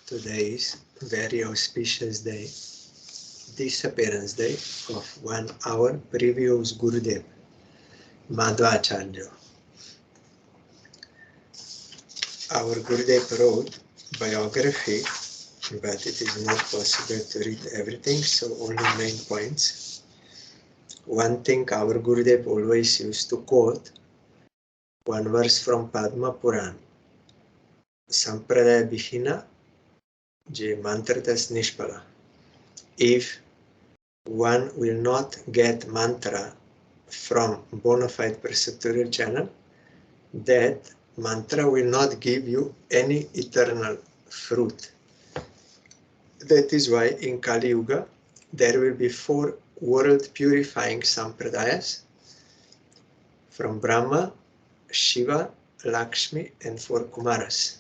Today is very auspicious day, Disappearance Day of 1 hour previous Gurudev, Madhvacharya. Our Gurudev wrote biography, but it is not possible to read everything, so only main points. One thing our Gurudev always used to quote, one verse from Padma Puran, Sampradaya Bihina je mantratas nishpala. If one will not get mantra from bona fide perceptual channel, that mantra will not give you any eternal fruit. That is why in Kali Yuga there will be 4 world purifying sampradayas from Brahma, Shiva, Lakshmi and 4 Kumaras.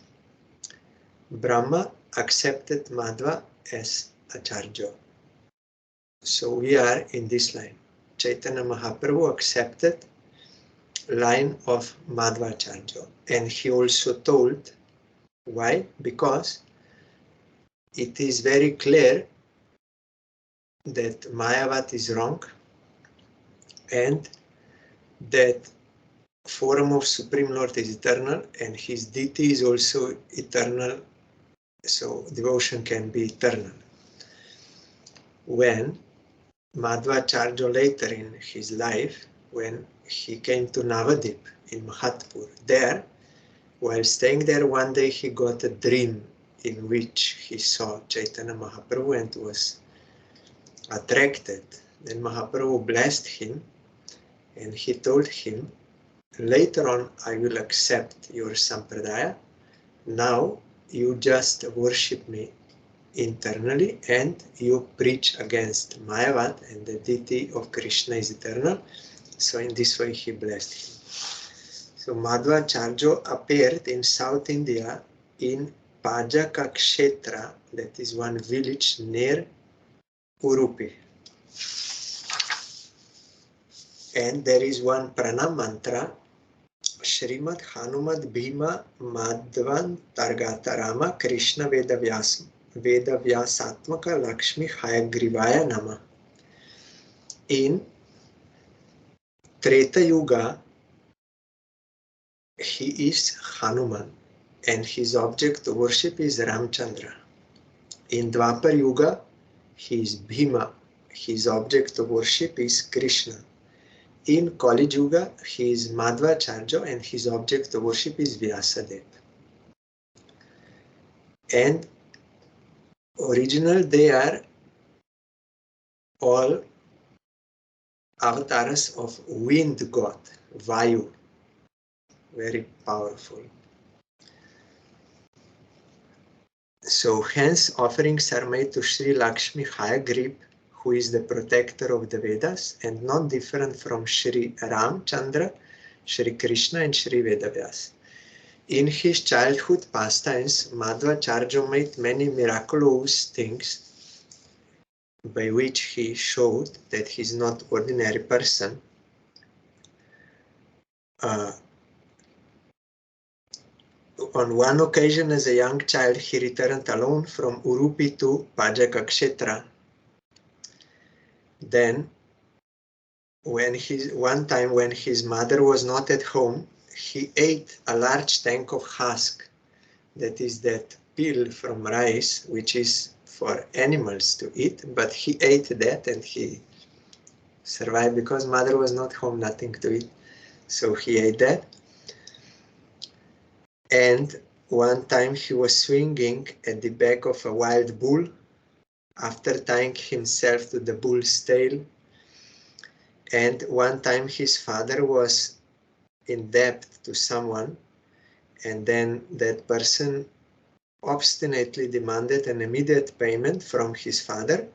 Brahma accepted Madhva as Acharya. So we are in this line. Chaitanya Mahaprabhu accepted line of Madhvacharya, and he also told why? Because it is very clear that Mayavad is wrong and that form of Supreme Lord is eternal and his deity is also eternal, so devotion can be eternal. When Madhvacharya later in his life, when he came to Navadip in Mahatpur, there, while staying there one day he got a dream in which he saw Chaitanya Mahaprabhu and was attracted. Then Mahaprabhu blessed him and he told him, later on I will accept your sampradaya, now you just worship me internally and you preach against Mayavad and the deity of Krishna is eternal. So in this way he blessed him. So Madhvacharya appeared in South India in Pajaka Kshetra, that is one village near Udupi. And there is one pranam mantra, Srimad Hanumat Bhima Madhvan Targata Rama Krishna Veda Vyasatmaka Lakshmi Hayagrivaya Nama. In Treta Yuga, he is Hanuman and his object of worship is Ramchandra. In Dwapar Yuga, he is Bhima, his object of worship is Krishna. In Kali Yuga, he is Madhvacharya and his object of worship is Vyasadeva. And original they are all avatars of wind god, Vayu, very powerful. So hence offerings are made to Sri Lakshmi Hayagrib, who is the protector of the Vedas and not different from Sri Ramchandra, Sri Krishna and Sri Vedavyas. In his childhood pastimes, Madhvacharya made many miraculous things by which he showed that he is not ordinary person. On one occasion as a young child, he returned alone from Udupi to Pajaka Kshetra. Then, one time when his mother was not at home, he ate a large tank of husk, that is that peel from rice, which is for animals to eat, but he ate that and he survived because mother was not home, nothing to eat. So he ate that. And one time he was swinging at the back of a wild bull after tying himself to the bull's tail. And one time his father was in debt to someone, and then that person obstinately demanded an immediate payment from his father.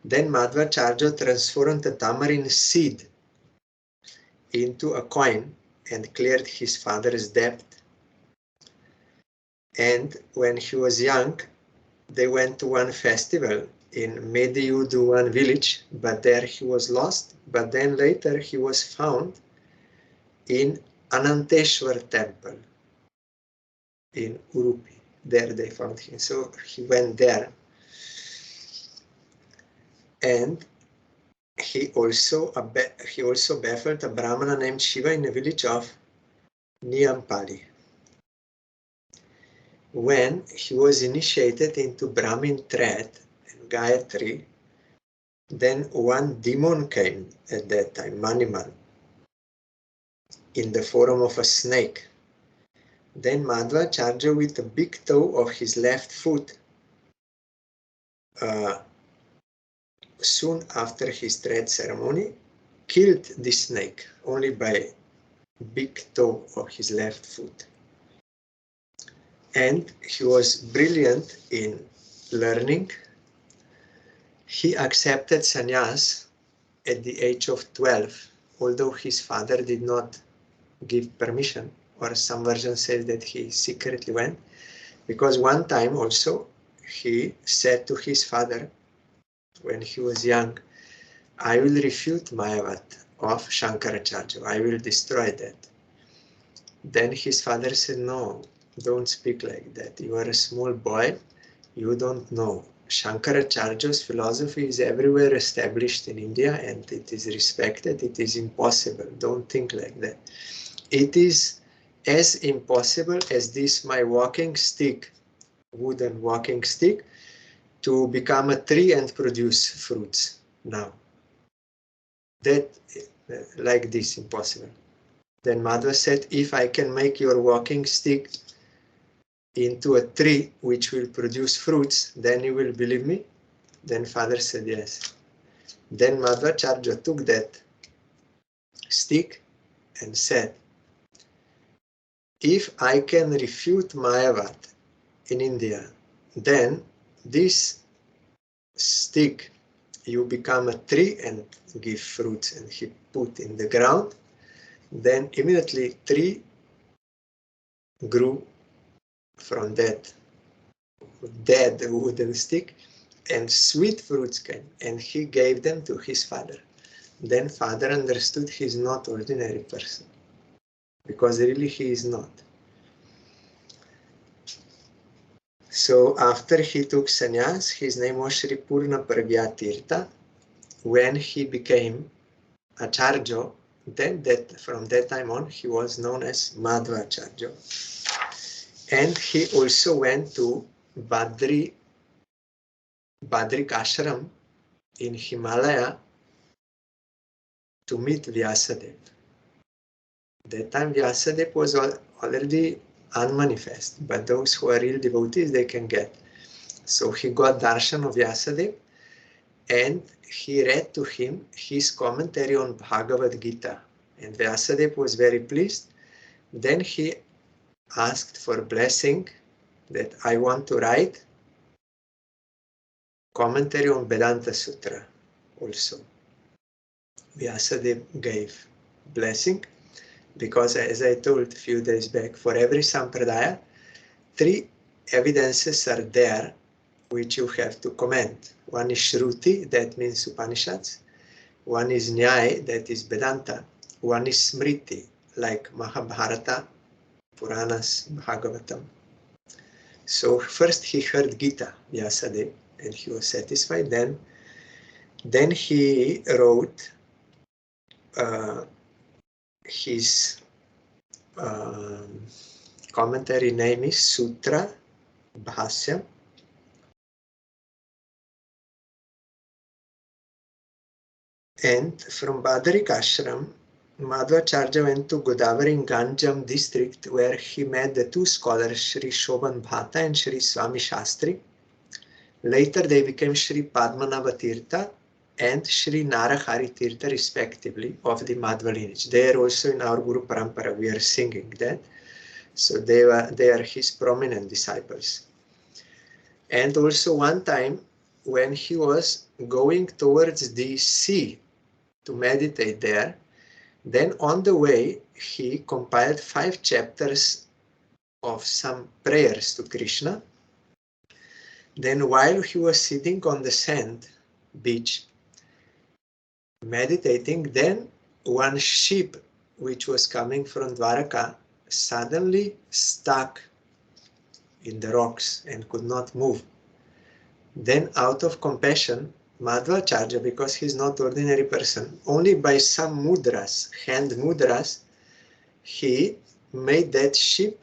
Then Madhvacharya transformed the tamarind seed into a coin and cleared his father's debt. And when he was young, they went to one festival in Mediyudu, one village, but there he was lost. But then later he was found in Ananteshwar temple in Udupi. There they found him. So he went there. And he also baffled a Brahmana named Shiva in a village of Niyampali. When he was initiated into Brahmin thread and Gayatri, then one demon came at that time, Maniman, in the form of a snake. Then Madhvacharya, with the big toe of his left foot, soon after his thread ceremony, killed the snake only by big toe of his left foot. And he was brilliant in learning. He accepted sannyas at the age of 12, although his father did not give permission, or some version says that he secretly went, because one time also he said to his father, when he was young, I will refute Mayavad of Shankaracharya, I will destroy that. Then his father said, no, don't speak like that. You are a small boy, you don't know. Shankaracharya's philosophy is everywhere established in India and it is respected. It is impossible. Don't think like that. It is as impossible as this my walking stick, wooden walking stick, to become a tree and produce fruits now. That, like this, impossible. Then Madhva said, if I can make your walking stick into a tree which will produce fruits, then you will believe me? Then father said yes. Then Madhvacharya took that stick and said, if I can refute Mayavad in India, then this stick, you become a tree and give fruits. And he put in the ground. Then immediately tree grew from that dead wooden stick, and sweet fruits came, and he gave them to his father. Then father understood he is not ordinary person, because really he is not. So after he took sannyas, his name was Sri Purna Pragya Tirtha. When he became Acharya, then from that time on he was known as Madhvacharya. And he also went to Badrik Ashram in Himalaya to meet Vyasadeva. That time Vyasadeva was already unmanifest, but those who are real devotees, they can get. So he got darshan of Vyasadeva, and he read to him his commentary on Bhagavad Gita. And Vyasadeva was very pleased. Then he asked for blessing that I want to write commentary on Vedanta Sutra also. Vyasadeva gave blessing, because as I told a few days back, for every sampradaya, 3 evidences are there which you have to comment. One is Shruti, that means Upanishads. One is Nyaya, that is Vedanta. One is Smriti, like Mahabharata, Puranas, Bhagavatam. So first he heard Gita, Vyasadeva, and he was satisfied. Then he wrote his commentary name is Sutra Bhasya. And from Badrik Ashram, Madhvacharya went to Godavari in Ganjam district, where he met the 2 scholars, Sri Shobhan Bhata and Sri Swami Shastri. Later they became Sri Padmanabha Tirtha and Sri Narahari Tirtha respectively, of the Madhva lineage. They are also in our Guru Parampara, we are singing that. So they are his prominent disciples. And also one time when he was going towards the sea to meditate there, then on the way he compiled 5 chapters of some prayers to Krishna. Then while he was sitting on the sand beach meditating, then one ship which was coming from Dwaraka suddenly stuck in the rocks and could not move. Then out of compassion, Madhvacharya, because he's not ordinary person, only by some mudras, hand mudras, he made that ship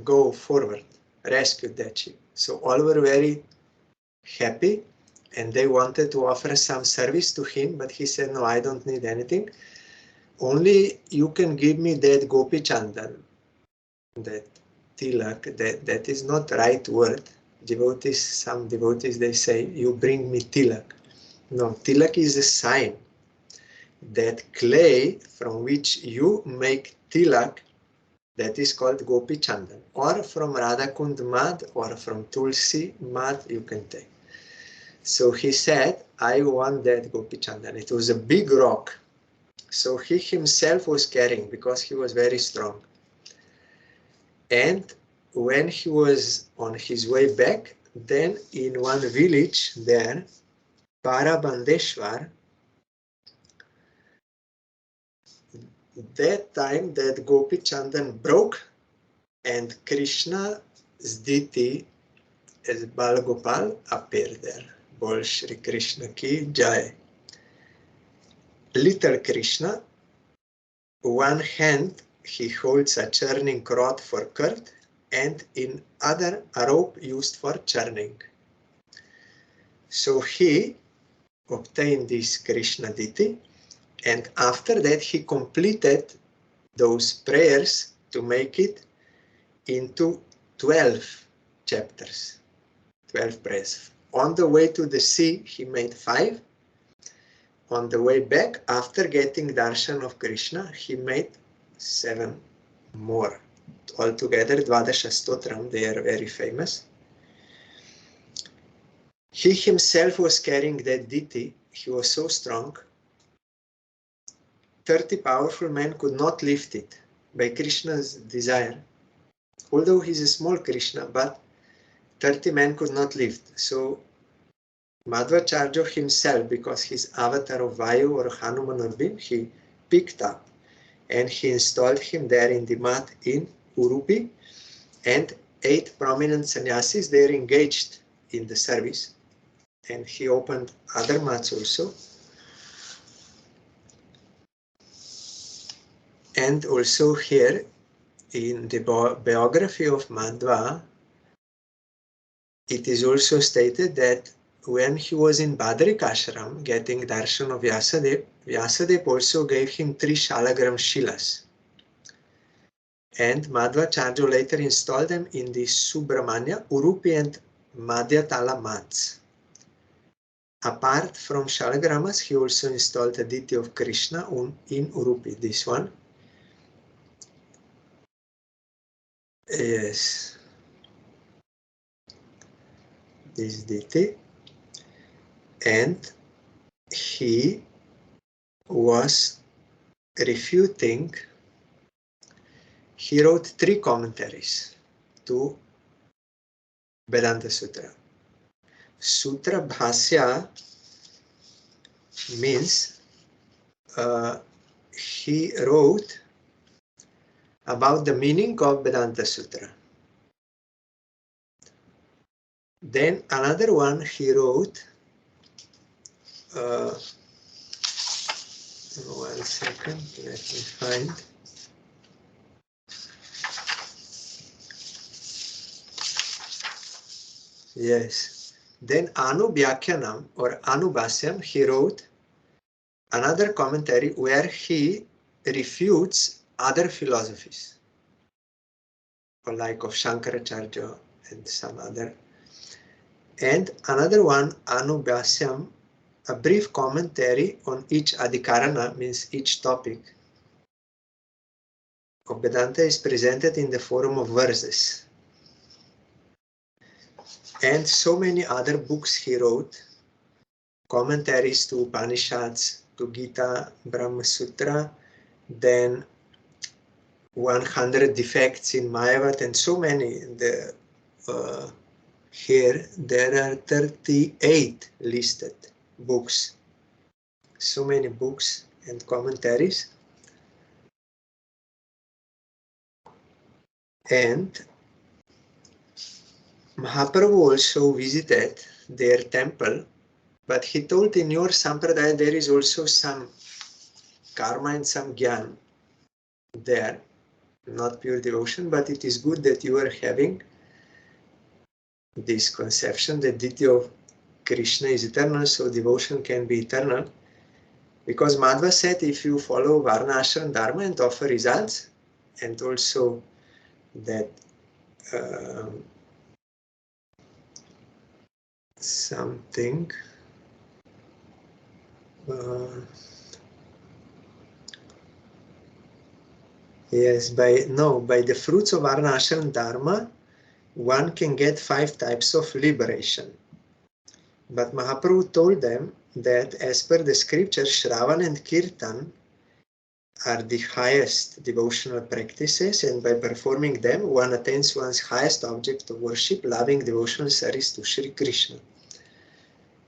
go forward, rescued that ship. So all were very happy and they wanted to offer some service to him, but he said, no, I don't need anything. Only you can give me that Gopi Chandan, that tilak, that is not right word. Devotees, some devotees, they say, you bring me tilak. No, tilak is a sign that clay from which you make tilak, that is called Gopi Chandan, or from Radhakund mud or from Tulsi mud you can take. So he said, I want that Gopi Chandan. It was a big rock. So he himself was carrying because he was very strong. And when he was on his way back, then in one village there, Parabandeshwar, that time that Gopi Chandan broke and Krishna's deity as Bal Gopal appeared there. Bol Shri Krishna ki Jai. Little Krishna, one hand he holds a churning rod for curd and in other a rope used for churning. So he obtained this Krishna deity, and after that he completed those prayers to make it into 12 chapters, 12 prayers. On the way to the sea he made 5. On the way back, after getting darshan of Krishna, he made 7 more. Altogether, Dvadasha Stotram, they are very famous. He himself was carrying that deity. He was so strong. 30 powerful men could not lift it by Krishna's desire. Although he's a small Krishna, but 30 men could not lift. So Madhvacharya himself, because he's avatar of Vayu or Hanuman or Bhim, he picked up and he installed him there in the mat in Urupi, and 8 prominent sannyasis, they are engaged in the service, and he opened other mats also. And also here in the biography of Madhva, it is also stated that when he was in Badrik Ashram getting darshan of Vyasadeva, Vyasadeva also gave him 3 shalagram shilas. And Madhvacharya later installed them in the Subramanya, Urupi and Madhyatala mats. Apart from shalagramas, he also installed a deity of Krishna in Urupi, this one. Yes, this deity. And he was refuting, he wrote 3 commentaries to Vedanta Sutra. Sutra Bhasya means he wrote about the meaning of Vedanta Sutra. Then another one he wrote, 1 second, let me find. Yes. Then Anubhyakhyanam or Anubhasyam, he wrote another commentary where he refutes other philosophies, like of Shankaracharya and some other. And another one, Anubhasyam, a brief commentary on each Adhikarana, means each topic of Vedanta, is presented in the form of verses. And so many other books he wrote, commentaries to Upanishads, to Gita, Brahma Sutra, then 100 defects in Mayavad, and so many. Here there are 38 listed books. So many books and commentaries. And Mahaprabhu also visited their temple, but he told, in your sampradaya there is also some karma and some gyan there, not pure devotion, but it is good that you are having this conception that deity of Krishna is eternal, so devotion can be eternal. Because Madhva said, if you follow Varna Ashram Dharma and offer results, and also that something yes, by the fruits of Varna Ashram Dharma, one can get 5 types of liberation. But Mahaprabhu told them that as per the scripture, Shravan and Kirtan are the highest devotional practices, and by performing them, one attains one's highest object of worship, loving devotional service to Sri Krishna.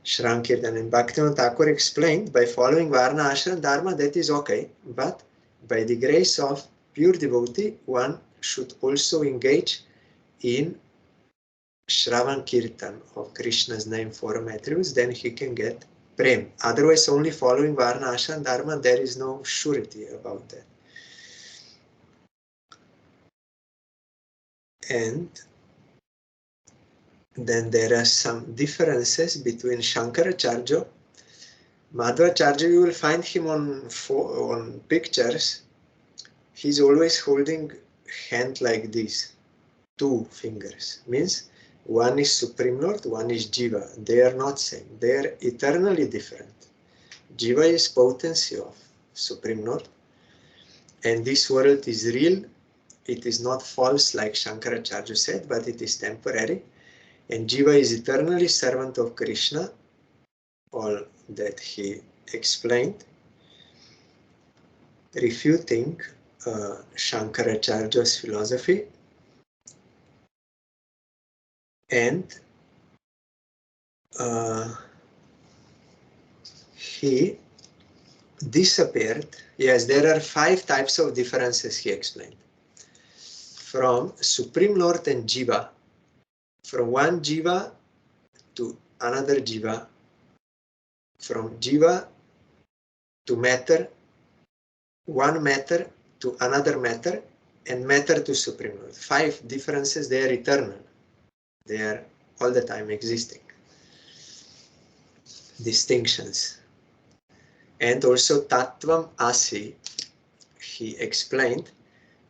Shravan Kirtan and Bhaktivinoda Thakur explained, by following Varna Ashram Dharma, that is okay, but by the grace of pure devotee, one should also engage in Shravan Kirtan of Krishna's name, form, attributes, then he can get prem. Otherwise, only following Varna Ashram Dharma, there is no surety about that. And then there are some differences between Shankaracharya. Madhvacharya, you will find him on pictures. He's always holding hand like this, 2 fingers. Means one is Supreme Lord, one is Jiva. They are not same. They are eternally different. Jiva is potency of Supreme Lord. And this world is real. It is not false like Shankaracharya said, but it is temporary. And Jiva is eternally servant of Krishna. All that he explained, refuting Shankaracharya's philosophy. And he disappeared. Yes, there are 5 types of differences he explained. From Supreme Lord and Jiva, from one Jiva to another Jiva, from Jiva to matter, one matter to another matter, and matter to Supreme Lord. 5 differences, they are eternal. They are all the time existing. Distinctions. And also Tattvam Asi, he explained,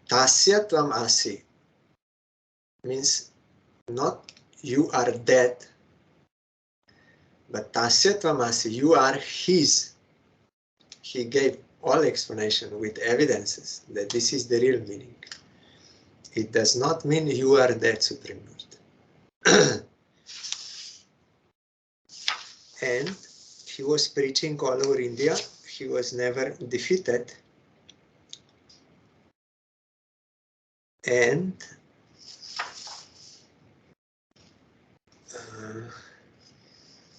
Tasya Tvam Asi means not you are dead, but Tasya Tvam Asi, you are his. He gave all explanation with evidences that this is the real meaning. It does not mean you are dead, Supreme Lord. And he was preaching all over India. He was never defeated. And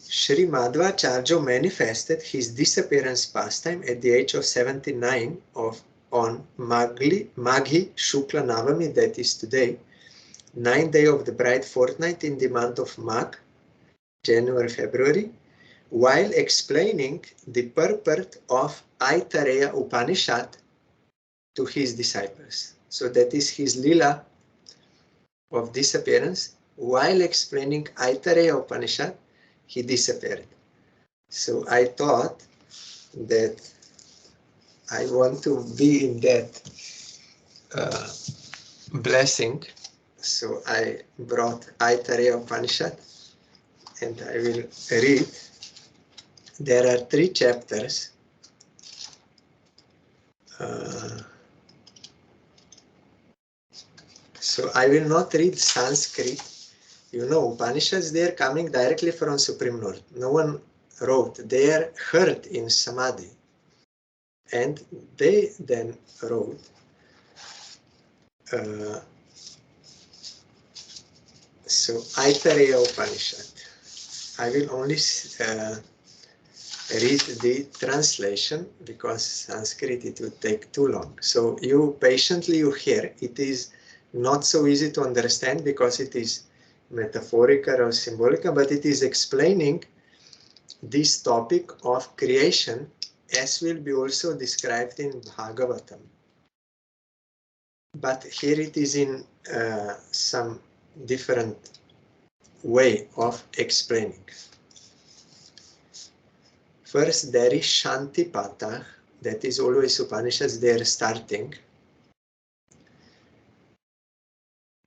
Sri Madhvacharya manifested his disappearance pastime at the age of 79 on Maghi Shukla Navami, that is today, 9th day of the bright fortnight in the month of Magh, January, February, while explaining the purport of Aitareya Upanisad to his disciples. So that is his lila of disappearance. While explaining Aitareya Upanishad, he disappeared. So I thought that I want to be in that blessing. So I brought Aitareya Upanishad and I will read. There are 3 chapters. So I will not read Sanskrit. You know, Upanishads, they are coming directly from Supreme Lord. No one wrote. They are heard in Samadhi. And they then wrote. So, Aitareya Upanishad. I will only read the translation because Sanskrit, it would take too long. So you patiently you hear. It is not so easy to understand because it is metaphorical or symbolical, but it is explaining this topic of creation as will be also described in Bhagavatam. But here it is in some different way of explaining. First, there is Shantipata, that is always Upanishads, they are starting.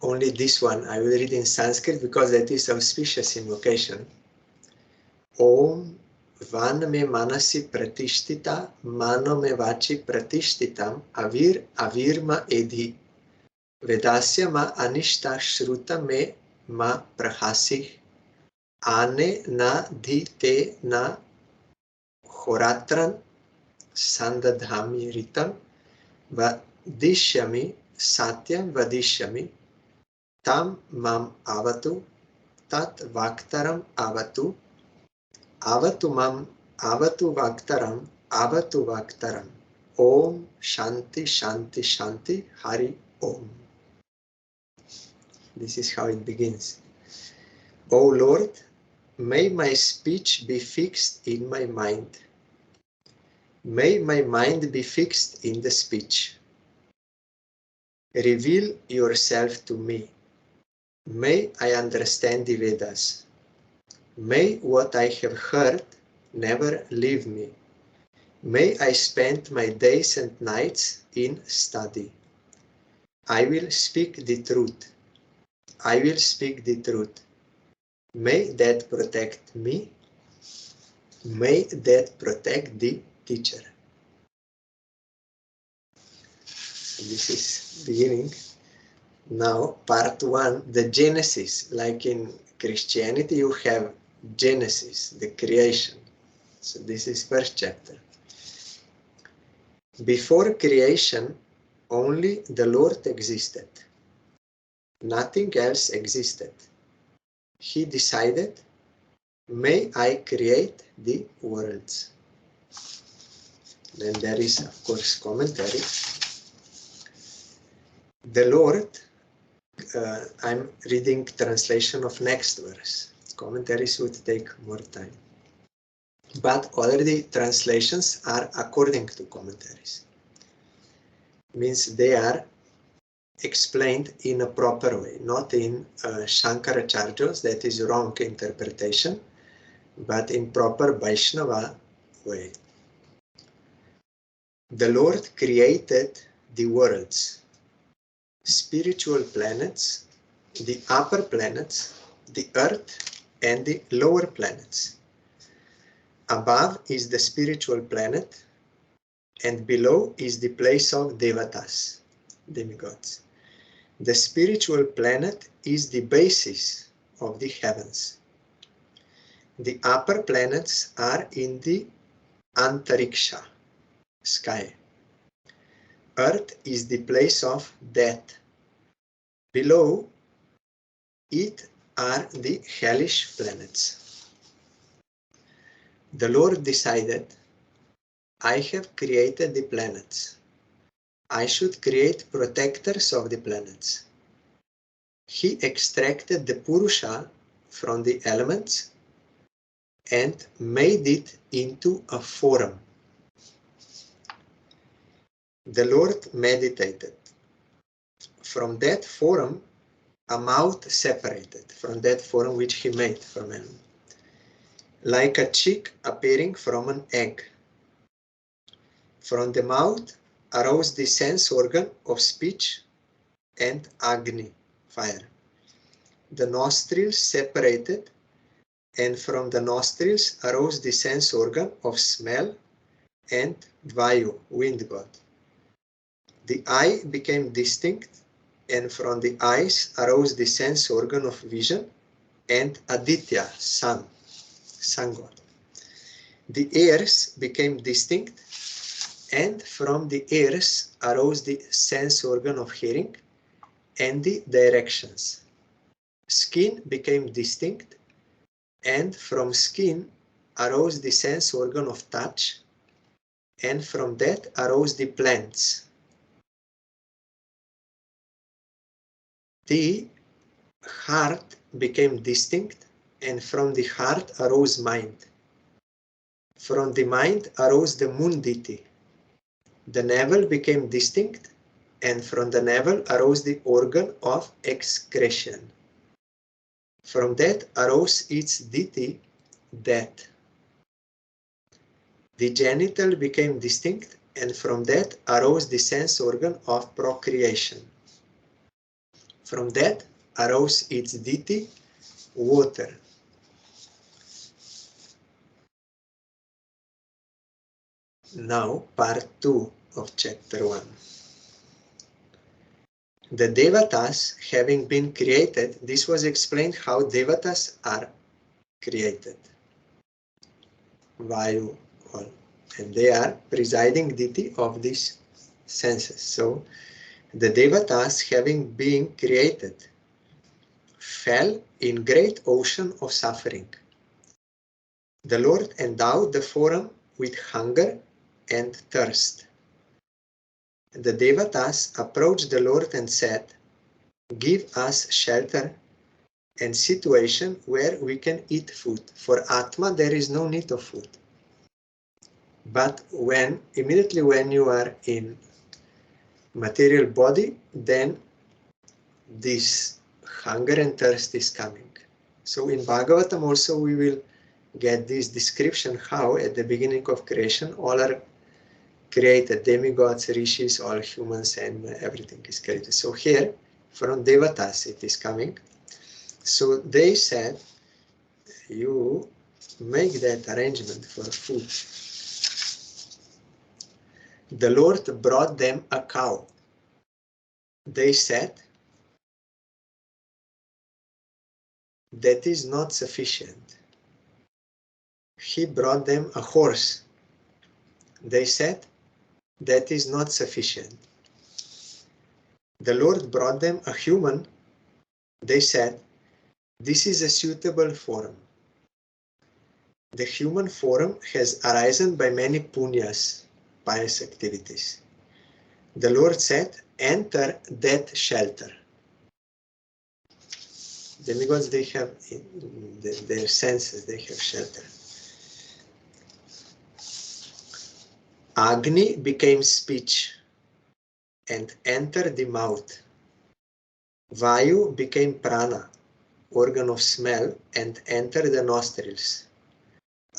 Only this one I will read in Sanskrit because that is auspicious invocation. Om Van me manasi pratishtita, mano me vachi pratishtitam, avir avirma edhi. Vedasya ma anishta shruta me ma prahasih. Ane na dhi te na horatran sandadhami ritam vadishyami satyam vadishyami tam mam avatu tat vaktaram avatu avatu mam avatu vaktaram avatu vaktaram. Om Shanti Shanti Shanti Hari Om. This is how it begins. O Lord, may my speech be fixed in my mind. May my mind be fixed in the speech. Reveal yourself to me. May I understand the Vedas. May what I have heard never leave me. May I spend my days and nights in study. I will speak the truth. I will speak the truth. May that protect me. May that protect the teacher. This is beginning. Now, part 1, the Genesis. Like in Christianity, you have Genesis, the creation. So this is first chapter. Before creation, only the Lord existed. Nothing else existed. He decided, may I create the worlds. Then there is, of course, commentary. The Lord, I'm reading translation of next verse. Commentaries would take more time. But already translations are according to commentaries. Means they are explained in a proper way, not in Shankaracharya's, that is wrong interpretation, but in proper Vaishnava way. The Lord created the worlds, spiritual planets, the upper planets, the earth, and the lower planets. Above is the spiritual planet, and below is the place of devatas, demigods. The spiritual planet is the basis of the heavens. The upper planets are in the Antariksha, sky. Earth is the place of death. Below it are the hellish planets. The Lord decided, I have created the planets. I should create protectors of the planets. He extracted the Purusha from the elements and made it into a forum. The Lord meditated. From that forum, a mouth separated from that forum which he made from him, like a chick appearing from an egg. From the mouth arose the sense organ of speech and Agni, fire. The nostrils separated, and from the nostrils arose the sense organ of smell and Vayu, wind god. The eye became distinct, and from the eyes arose the sense organ of vision and Aditya, sun god. The ears became distinct, and from the ears arose the sense organ of hearing and the directions. Skin became distinct, and from skin arose the sense organ of touch, and from that arose the plants. the heart became distinct, and from the heart arose mind. From the mind arose the moon deity. The navel became distinct, and from the navel arose the organ of excretion. From that arose its deity, death. The genital became distinct, and from that arose the sense organ of procreation. From that arose its deity, water. Now, part 2 of chapter 1. The Devatas having been created, this was explained how Devatas are created. Vayu, all. And they are presiding deity of these senses. So, the Devatas having been created fell in great ocean of suffering. The Lord endowed the forum with hunger and thirst. The Devatas approached the Lord and said, "Give us shelter and situation where we can eat food. For Atma there is no need of food." But immediately when you are in material body, then this hunger and thirst is coming. So in Bhagavatam also we will get this description how at the beginning of creation all are created, demigods, rishis, all humans, and everything is created. So here from Devatas it is coming. So they said, you make that arrangement for food. The Lord brought them a cow. They said, that is not sufficient. He brought them a horse. They said, that is not sufficient. The Lord brought them a human. They said, this is a suitable form. The human form has arisen by many punyas, pious activities. The Lord said, enter that shelter. Demigods, they have their senses, they have shelter. Agni became speech and entered the mouth. Vayu became prana, organ of smell, and entered the nostrils.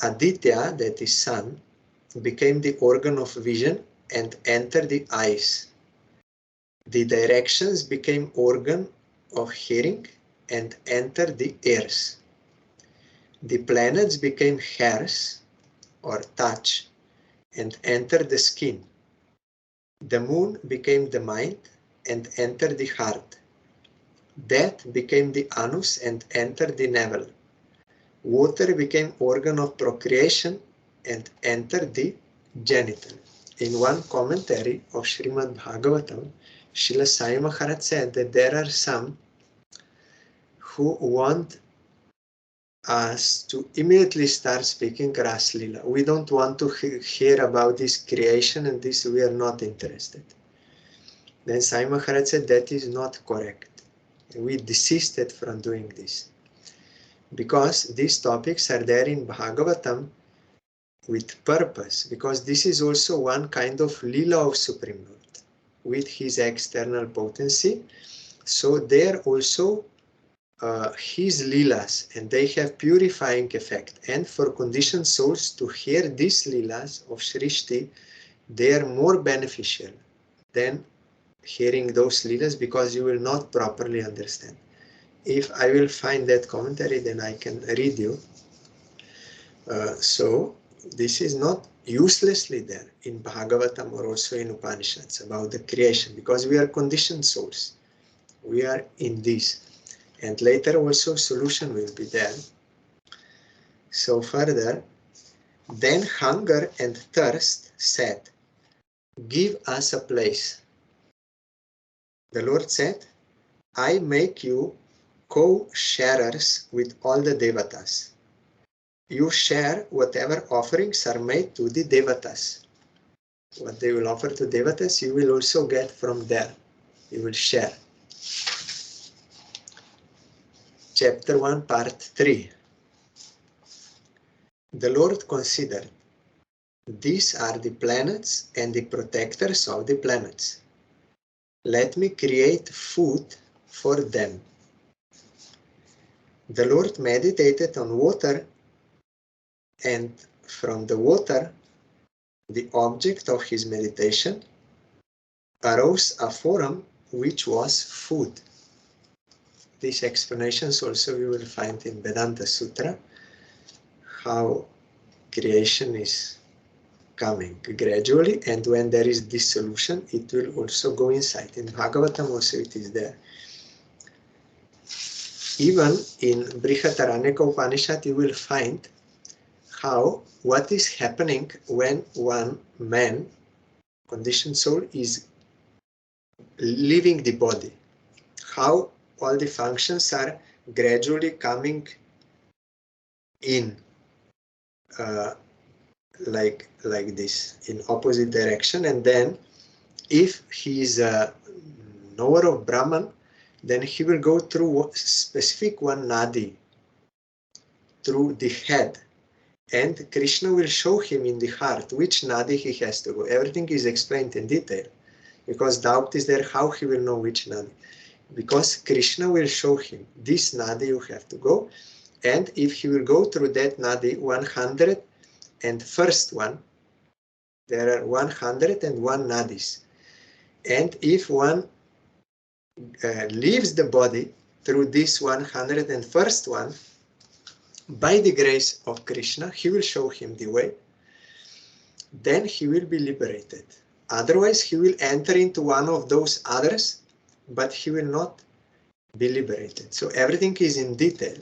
Aditya, that is sun, became the organ of vision and entered the eyes. The directions became organ of hearing and entered the ears. The planets became hairs or touch and entered the skin. The moon became the mind and entered the heart. Death became the anus and entered the navel. Water became organ of procreation and entered the genital. In one commentary of Srimad Bhagavatam, Srila Sai Maharaj said that there are some who want us to immediately start speaking Raslila. We don't want to hear about this creation and this we are not interested. Then Sai Maharaj said that is not correct. We desisted from doing this. Because these topics are there in Bhagavatam with purpose, because this is also one kind of Lila of Supreme Lord with his external potency. So there also his Lilas, and they have purifying effect. And for conditioned souls to hear these Lilas of Srishti, they are more beneficial than hearing those Lilas, because you will not properly understand. If I will find that commentary, then I can read you. So this is not uselessly there in Bhagavatam or also in Upanishads about the creation, because we are conditioned souls. We are in this. And later also solution will be there. So further, then hunger and thirst said, give us a place. The Lord said, I make you co-sharers with all the Devatas. You share whatever offerings are made to the Devatas. What they will offer to Devatas, you will also get from there. You will share. Chapter 1, Part 3. The Lord considered, these are the planets and the protectors of the planets. Let me create food for them. The Lord meditated on water, and from the water, the object of his meditation, arose a form which was food. These explanations also you will find in Vedanta Sutra, how creation is coming gradually, and when there is dissolution, it will also go inside. In Bhagavatam also it is there. Even in Brihadaranyaka Upanishad, you will find how what is happening when one man, conditioned soul, is leaving the body. How all the functions are gradually coming in, like this, in opposite direction, and then if he is a knower of Brahman, then he will go through specific one nadi, through the head, and Krishna will show him in the heart which nadi he has to go. Everything is explained in detail, because doubt is there how he will know which nadi. Because Krishna will show him, this nadi you have to go, and if he will go through that nadi 101st one, there are 101 nadis. And if one leaves the body through this 101st one, by the grace of Krishna, he will show him the way, then he will be liberated. Otherwise, he will enter into one of those others, but he will not be liberated. So everything is in detail.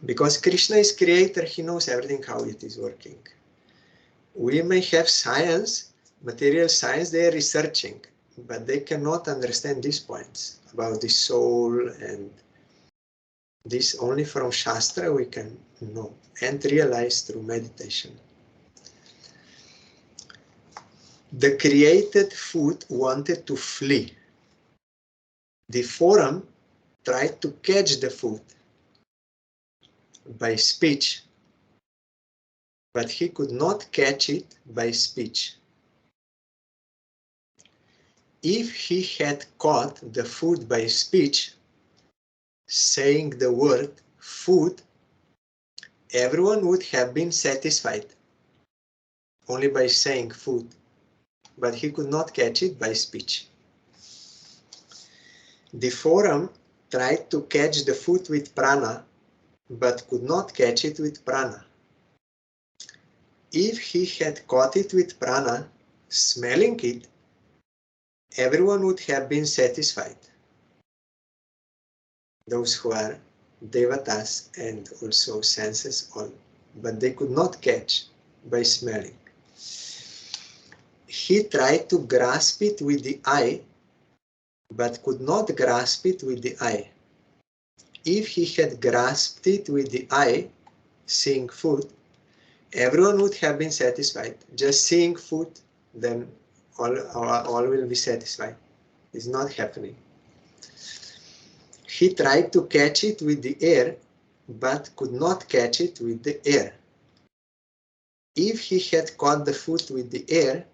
Because Krishna is creator, he knows everything how it is working. We may have science, material science, they are researching, but they cannot understand these points about the soul, and this only from Shastra we can know and realize through meditation. The created food wanted to flee. The form tried to catch the food by speech, but he could not catch it by speech. If he had caught the food by speech, saying the word food, everyone would have been satisfied only by saying food, but he could not catch it by speech. The form tried to catch the food with prana, but could not catch it with prana. If he had caught it with prana, smelling it, everyone would have been satisfied. Those who are devatas and also senses, all, but they could not catch by smelling. He tried to grasp it with the eye, but could not grasp it with the eye. If he had grasped it with the eye, seeing food, everyone would have been satisfied. Just seeing food, then all will be satisfied. It's not happening. He tried to catch it with the air, but could not catch it with the air. If he had caught the food with the air,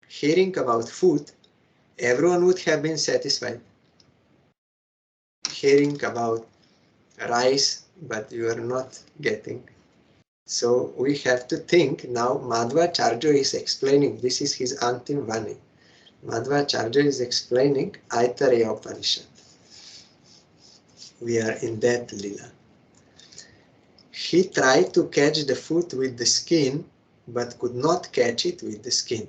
hearing about food, everyone would have been satisfied. Hearing about rice, but you are not getting. So we have to think now. Madhvacharya is explaining, this is his Antim Vani. Madhvacharya is explaining Aitareya Upanisad. We are in that lila. He tried to catch the food with the skin, but could not catch it with the skin.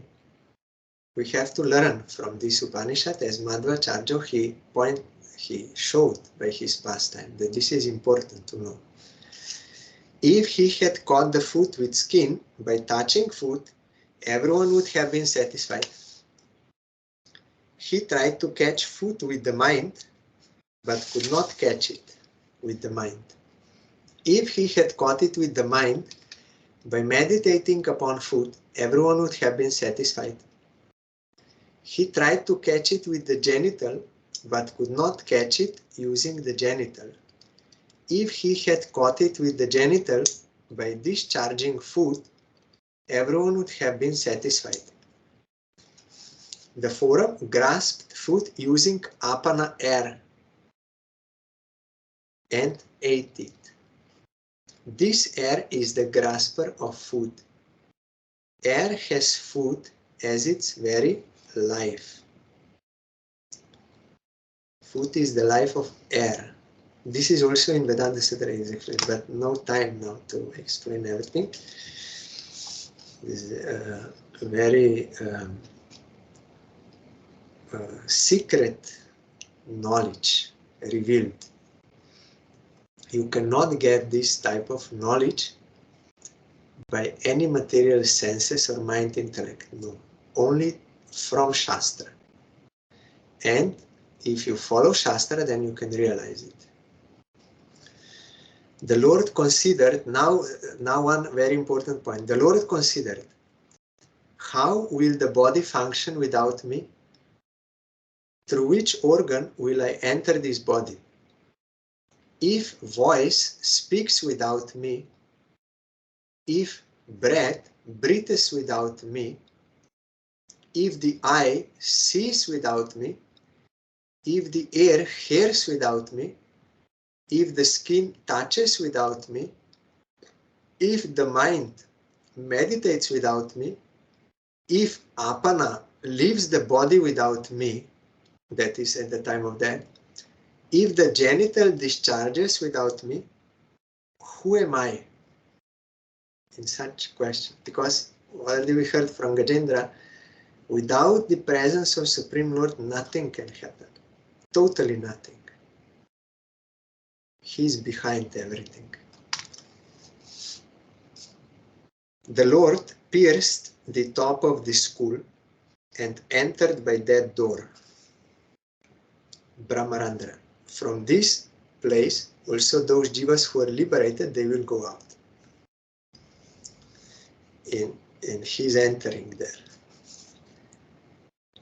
We have to learn from this Upanishad, as Madhvacharya he showed by his pastime that this is important to know. If he had caught the food with skin by touching food, everyone would have been satisfied. He tried to catch food with the mind, but could not catch it with the mind. If he had caught it with the mind, by meditating upon food, everyone would have been satisfied. He tried to catch it with the genital, but could not catch it using the genital. If he had caught it with the genital by discharging food, everyone would have been satisfied. The forum grasped food using apana air and ate it. This air is the grasper of food. Air has food as its very life. Food is the life of air. This is also in Vedanta Sutra, but no time now to explain everything. This is a very secret knowledge revealed. You cannot get this type of knowledge by any material senses or mind intellect. No, only from Shastra. And if you follow Shastra, then you can realize it. The Lord considered, now one very important point. The Lord considered, how will the body function without me? Through which organ will I enter this body? If voice speaks without me, if breath breathes without me, if the eye sees without me, if the air hears without me, if the skin touches without me, if the mind meditates without me, if apana leaves the body without me, that is at the time of death, if the genital discharges without me, who am I? In such question, because already we heard from Gajendra, without the presence of Supreme Lord, nothing can happen. Totally nothing. He's behind everything. The Lord pierced the top of the skull and entered by that door, Brahmarandra. From this place, also those jivas who are liberated, they will go out. And he's entering there.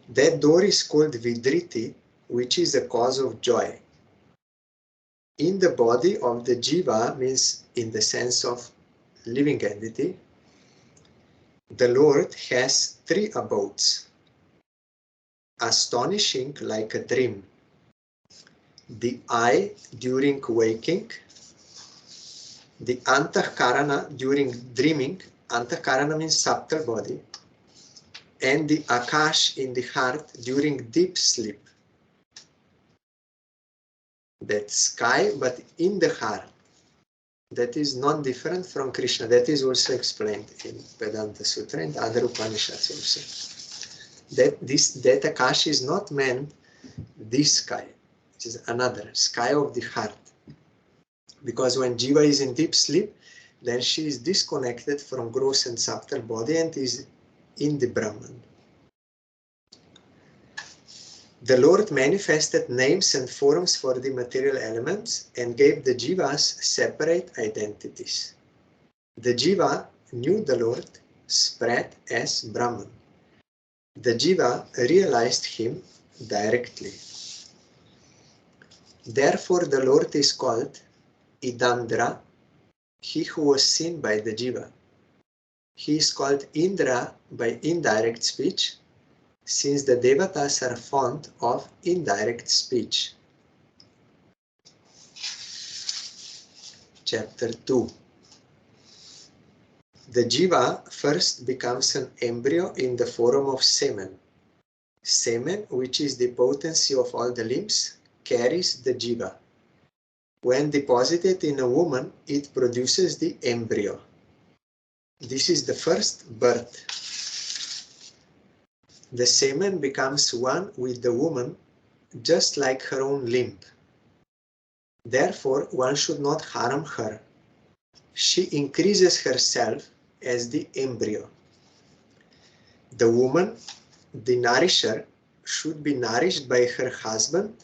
That door is called Vidriti, which is the cause of joy. In the body of the jiva, means in the sense of living entity, the Lord has 3 abodes, astonishing like a dream. The eye during waking, the antahkarana during dreaming, antahkarana means subtle body, and the akash in the heart during deep sleep. That sky, but in the heart. That is not different from Krishna. That is also explained in Vedanta Sutra and other Upanishads also. That akash is not meant this sky. It is another sky of the heart. Because when jiva is in deep sleep, then she is disconnected from gross and subtle body and is in the Brahman. The Lord manifested names and forms for the material elements and gave the jivas separate identities. The jiva knew the Lord spread as Brahman. The jiva realized him directly. Therefore the Lord is called Idandra, he who was seen by the jiva. He is called Indra by indirect speech, since the devatas are fond of indirect speech. Chapter 2. The jiva first becomes an embryo in the form of semen. Semen, which is the potency of all the limbs, carries the jiva. When deposited in a woman, it produces the embryo. This is the first birth. The semen becomes one with the woman, just like her own limb. Therefore, one should not harm her. She increases herself as the embryo. The woman, the nourisher, should be nourished by her husband,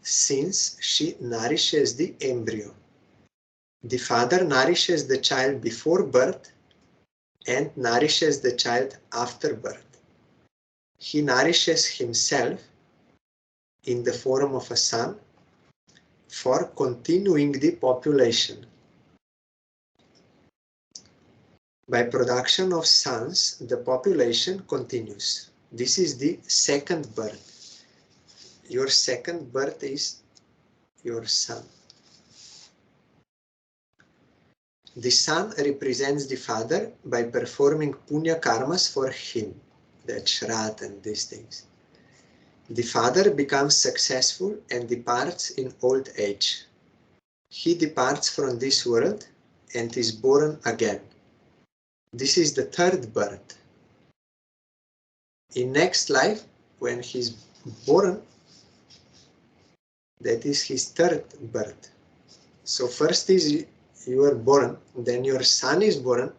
since she nourishes the embryo. The father nourishes the child before birth and nourishes the child after birth. He nourishes himself in the form of a sun for continuing the population. By production of sons, the population continues. This is the second birth. Your second birth is your son. The son represents the father by performing punya karmas for him, that shrat and these things. The father becomes successful and departs in old age. He departs from this world and is born again. This is the third birth. In next life, when he's born, that is his third birth. So first is you are born, then your son is born,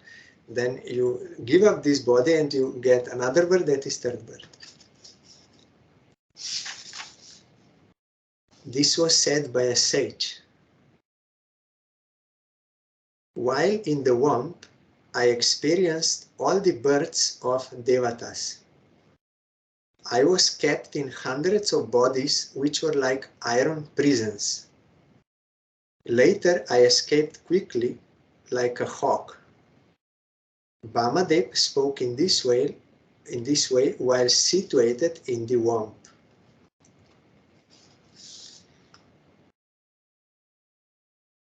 then you give up this body and you get another birth, that is third birth. This was said by a sage. While in the womb, I experienced all the births of devatas. I was kept in hundreds of bodies which were like iron prisons. Later, I escaped quickly like a hawk. Bhamadev spoke in this way while situated in the womb.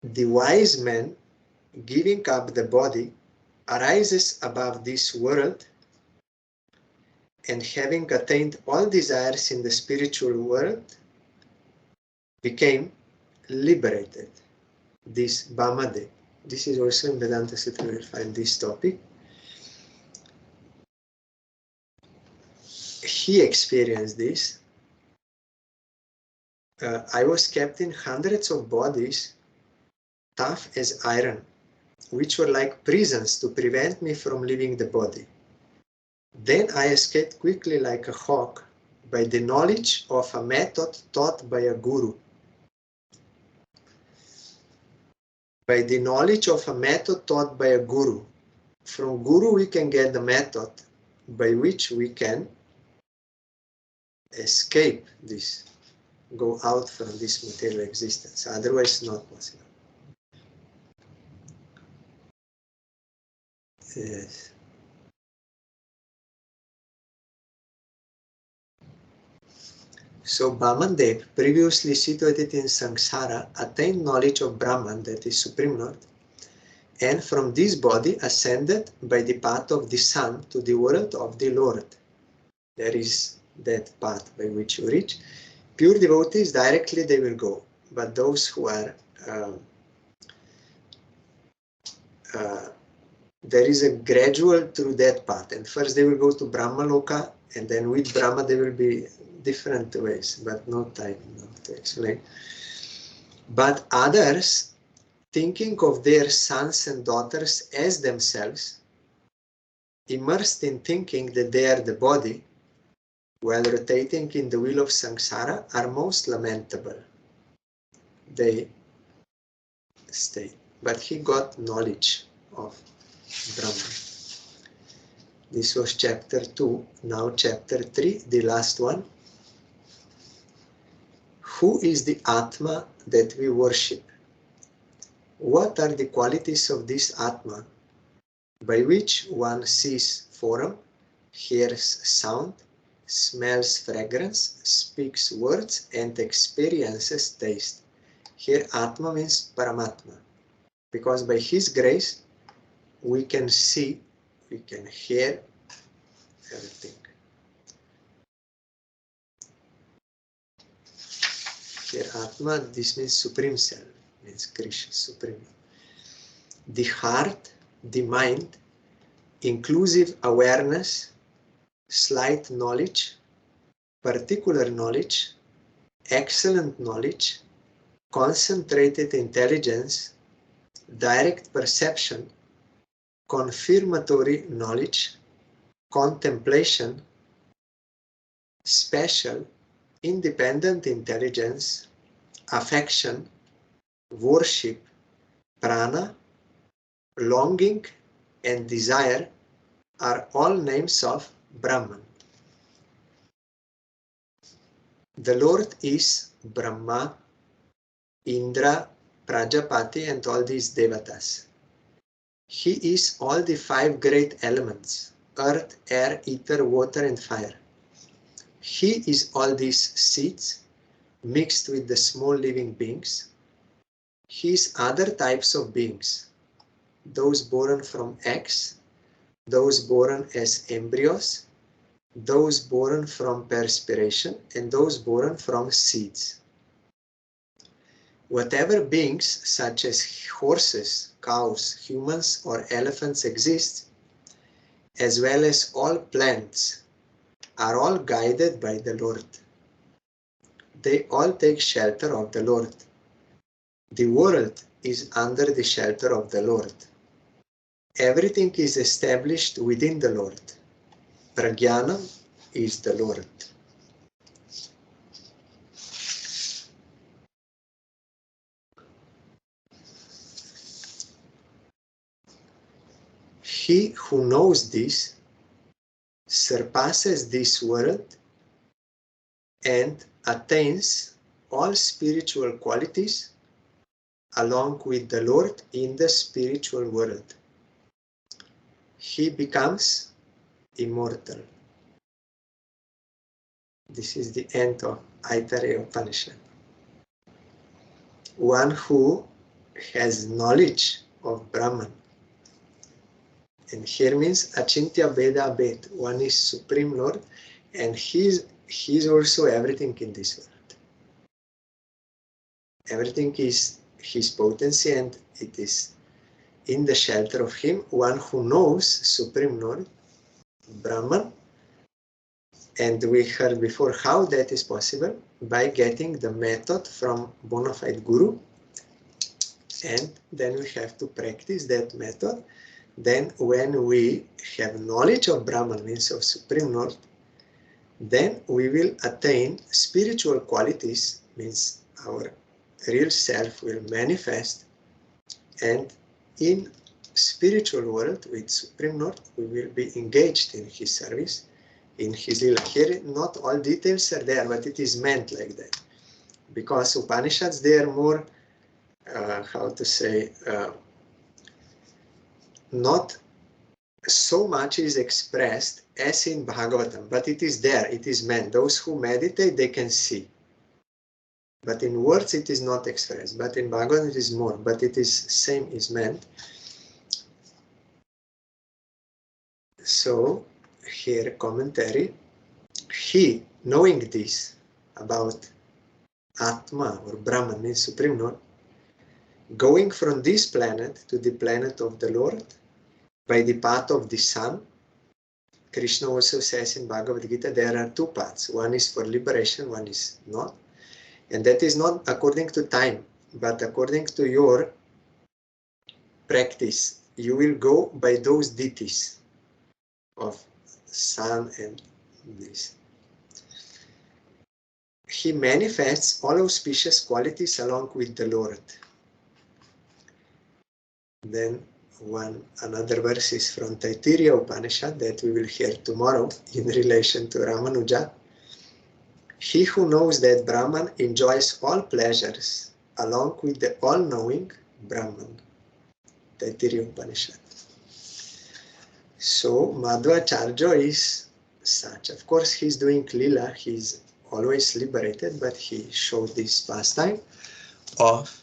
The wise man, giving up the body, arises above this world, and having attained all desires in the spiritual world, became liberated. This Bhamadev. This is also in Vedanta Sutra, we will find this topic. He experienced this. I was kept in hundreds of bodies, tough as iron, which were like prisons to prevent me from leaving the body. Then I escaped quickly like a hawk by the knowledge of a method taught by a guru. By the knowledge of a method taught by a guru. From guru we can get the method by which we can escape this, go out from this material existence. Otherwise, not possible. Yes. So Bhamandev, previously situated in Samsara, attained knowledge of Brahman, that is Supreme Lord, and from this body ascended by the path of the sun to the world of the Lord. There is that path by which you reach. Pure devotees, directly they will go, but those who are there is a gradual through that path, and first they will go to Brahma Loka, and then with Brahma there will be different ways, but no time now to explain. But others, thinking of their sons and daughters as themselves, immersed in thinking that they are the body, while rotating in the wheel of samsara, are most lamentable. They stay. But he got knowledge of Brahman. This was chapter 2. Now chapter 3, the last one. Who is the Atma that we worship? What are the qualities of this Atma by which one sees form, hears sound, smells fragrance, speaks words, and experiences taste? Here Atma means Paramatma, because by his grace we can see, we can hear everything. Here Atma, this means Supreme Self, means Krishna, Supreme. The heart, the mind, inclusive awareness, slight knowledge, particular knowledge, excellent knowledge, concentrated intelligence, direct perception, confirmatory knowledge, contemplation, special, independent intelligence, affection, worship, prana, longing, and desire are all names of Brahman. The Lord is Brahma, Indra, Prajapati and all these devatas. He is all the 5 great elements, earth, air, ether, water and fire. He is all these seeds mixed with the small living beings. He is other types of beings, those born from eggs, those born as embryos, those born from perspiration, and those born from seeds. Whatever beings such as horses, cows, humans or elephants exist, as well as all plants, are all guided by the Lord. They all take shelter of the Lord. The world is under the shelter of the Lord. Everything is established within the Lord. Prajnana is the Lord. He who knows this surpasses this world and attains all spiritual qualities along with the Lord in the spiritual world. He becomes immortal. This is the end of Aitareya Upanishad. One who has knowledge of Brahman, and here means Achintya Beda Abhed. One is Supreme Lord, and he's also everything in this world. Everything is his potency, and it is in the shelter of him. One who knows Supreme Lord, Brahman, and we heard before how that is possible by getting the method from bona fide guru, and then we have to practice that method. Then when we have knowledge of Brahman, means of Supreme Lord, then we will attain spiritual qualities, means our real self will manifest, and in spiritual world with Supreme Lord we will be engaged in his service, in his lila. Here not all details are there, but it is meant like that, because Upanishads, they are more not so much is expressed as in Bhagavatam, but it is there, it is meant. Those who meditate, they can see. But in words it is not expressed, but in Bhagavatam it is more, but it is same is meant. So here commentary, he knowing this about Atma or Brahman, means Supreme Lord, going from this planet to the planet of the Lord by the path of the sun. Krishna also says in Bhagavad Gita there are 2 paths. One is for liberation, one is not. And that is not according to time, but according to your practice. You will go by those deities of sun and this. He manifests all auspicious qualities along with the Lord. Then another verse is from Aitareya Upanishad that we will hear tomorrow in relation to Ramanuja. He who knows that Brahman enjoys all pleasures along with the all-knowing Brahman. Aitareya Upanishad. So Madhvacharya is such. Of course he's doing lila, he's always liberated, but he showed this pastime of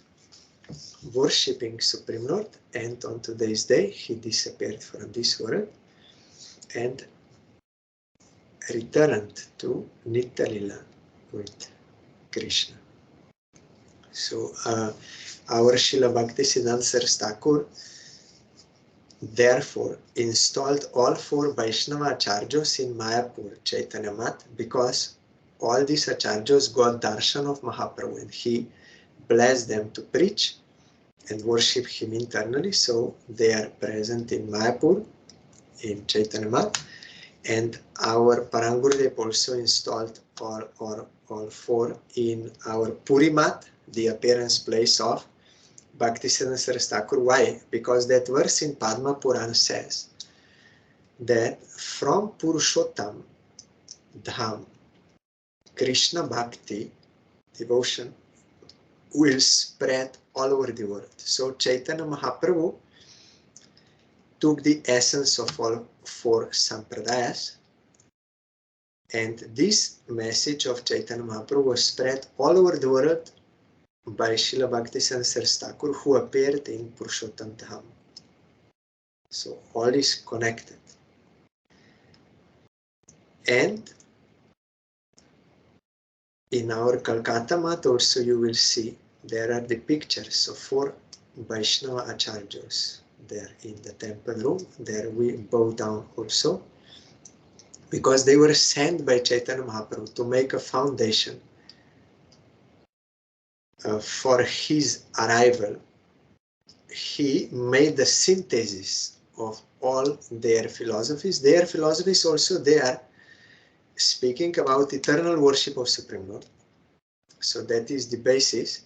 worshipping Supreme Lord, and on today's day he disappeared from this world and returned to Nitya Lila with Krishna. So our Srila Bhaktisiddhanta Saraswati Thakur therefore installed all 4 Vaishnava Acharyas in Mayapur, Chaitanya Math, because all these Acharyas got darshan of Mahaprabhu and he blessed them to preach and worship him internally. So they are present in Mayapur, in Chaitanya Math, and our Parangurudev also installed all 4 in our Puri Math, the appearance place of Bhaktisiddhanta Saraswati Thakur. Why? Because that verse in Padma Purana says that from Purushottam Dham, Krishna Bhakti, devotion, will spread all over the world. So Chaitanya Mahaprabhu took the essence of all four sampradayas, and this message of Chaitanya Mahaprabhu was spread all over the world by Srila Bhaktisiddhanta Thakur, who appeared in Purushottam Dham. So all is connected. And in our Calcutta mat also you will see there are the pictures of four Vaishnava Acharyas there in the temple room. There we bow down also, because they were sent by Chaitanya Mahaprabhu to make a foundation for his arrival. He made the synthesis of all their philosophies. Their philosophies also, they are speaking about eternal worship of Supreme Lord. So that is the basis.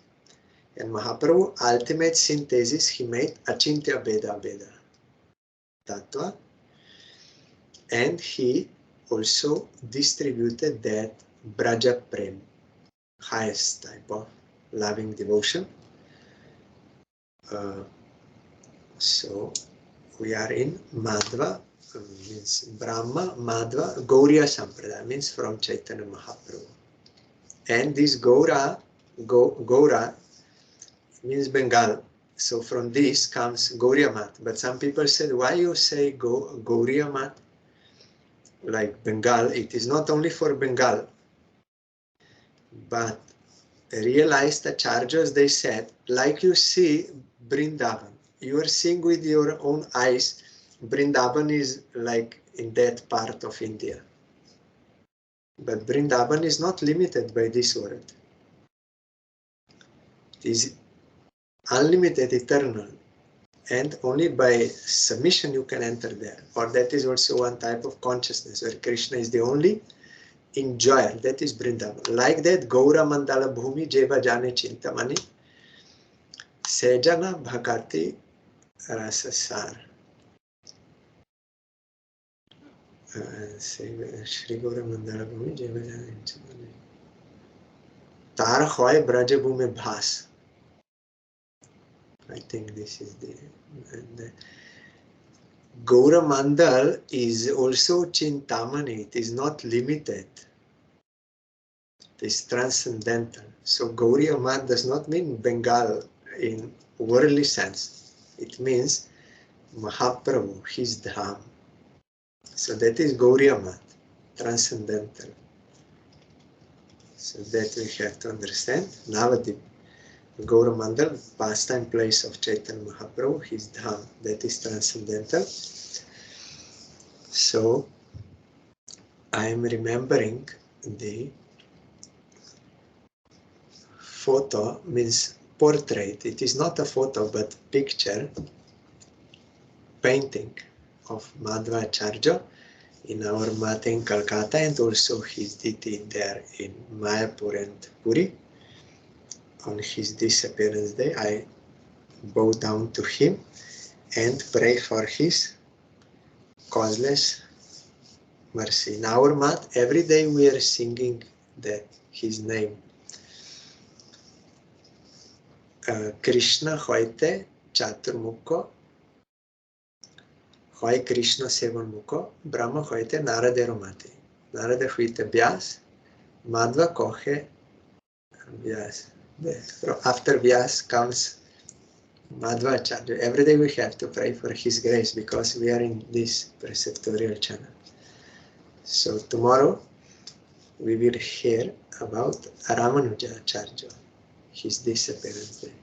And Mahaprabhu, ultimate synthesis, he made Achintya Veda Veda Tattva. And he also distributed that Braja Prem, highest type of loving devotion. So we are in Madhva, means Brahma, Madhva, Gauriya Sampradaya, means from Chaitanya Mahaprabhu. And this Gaura means Bengal. So from this comes Gauriya Mat. But some people said, why you say Gauriya Mat? Like Bengal, it is not only for Bengal, but realized Acharyas, they said, like you see Vrindavan, you are seeing with your own eyes, Vrindavan is like in that part of India. But Vrindavan is not limited by this world. It is unlimited, eternal. And only by submission you can enter there. Or that is also one type of consciousness where Krishna is the only enjoyer. That is Vrindavan. Like that, Gaura Mandala Bhumi Jeva Jane Chintamani Sejana Bhakati Rasasar. Shri Gaura Mandala Bhumi Jeva Jane Chintamani Tar Hoy Braja Bhumi Bhas. I think this is the Gaura Mandal is also Chintamani. It is not limited. It is transcendental. So Gauriya Mat does not mean Bengal in worldly sense. It means Mahaprabhu, his Dham. So that is Gauriya Mat, transcendental. So that we have to understand. Navadip, Gaura Mandal, pastime place of Chaitanya Mahaprabhu, his Dham, that is transcendental. So I am remembering the photo, means portrait. It is not a photo but picture, painting of Madhvacharya in our mat in Calcutta, and also he did it there in Mayapur and Puri. On his disappearance day, I bow down to him and pray for his causeless mercy. In our mat, every day we are singing his name. Krishna hoite chaturmukho, hoy Krishna sevanmukho, Brahma hoite Naradero mate. Narada huite Vyas, Madhva kohe Vyas. After Vyas comes Madhvacharya. Every day we have to pray for his grace because we are in this preceptorial channel. So tomorrow we will hear about Ramanujacharya, his disappearance day.